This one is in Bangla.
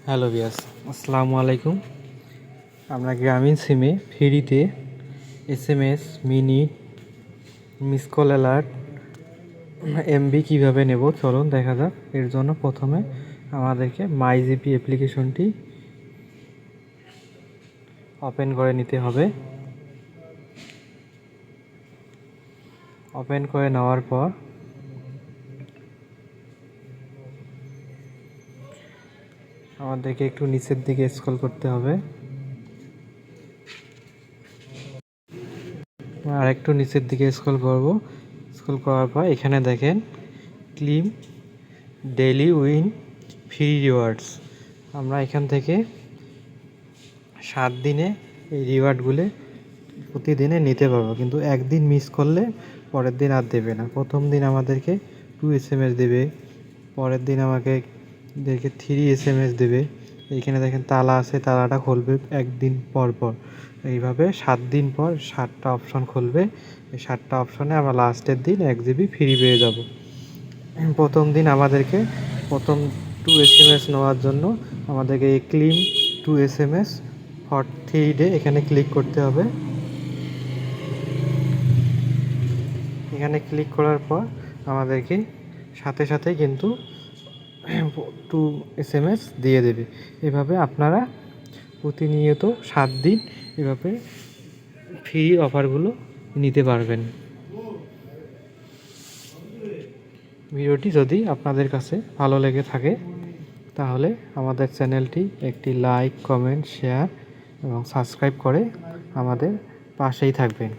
হ্যালো ভিয়াস, আসসালামু আলাইকুম। আমরা গ্রামীণ সিমে ফ্রিতে SMS, minute, miss call alert, MB কীভাবে নেব চলুন দেখা যাক। এর জন্য প্রথমে আমাদেরকে মাইজিপি অ্যাপ্লিকেশনটি ওপেন করে নিতে হবে। ওপেন করে নেওয়ার পর আমাদেরকে একটু নিচের দিকে স্ক্রল করতে হবে। আর একটু নিচের দিকে স্ক্রল করব। স্ক্রল করার পর এখানে দেখেন claim daily win free rewards. আমরা এখান থেকে 7 দিনে এই রিওয়ার্ডগুলো প্রতিদিনে নিতে পারবো, কিন্তু একদিন মিস করলে পরের দিন আর দেবে না। প্রথম দিন আমাদেরকে 2 SMS দেবে, পরের দিন আমাকে 3 SMS দেবে। এইখানে দেখেন তালা আছে, তালাটা খুলবে একদিন পর পর। এইভাবে 7 দিন পর 7টা অপশন খুলবে। এই 7টা অপশনে আমরা লাস্টের দিন 1 জিবি ফ্রি পেয়ে যাব। প্রথম দিন আমাদেরকে প্রথম 2 SMS নেওয়ার জন্য আমাদেরকে এই ক্লেম 2 SMS ফর 3 ডে এখানে ক্লিক করতে হবে। এখানে ক্লিক করার পর আমাদেরকে সাথে সাথে কিন্তু 2 SMS দিয়ে দেবে। এভাবে আপনারা প্রতিনিয়ত 7 দিন এভাবে ফ্রি অফারগুলো নিতে পারবেন। ভিডিওটি যদি আপনাদের কাছে ভালো লেগে থাকে তাহলে আমাদের চ্যানেলটি একটি লাইক, কমেন্ট, শেয়ার এবং সাবস্ক্রাইব করে আমাদের পাশেই থাকবেন।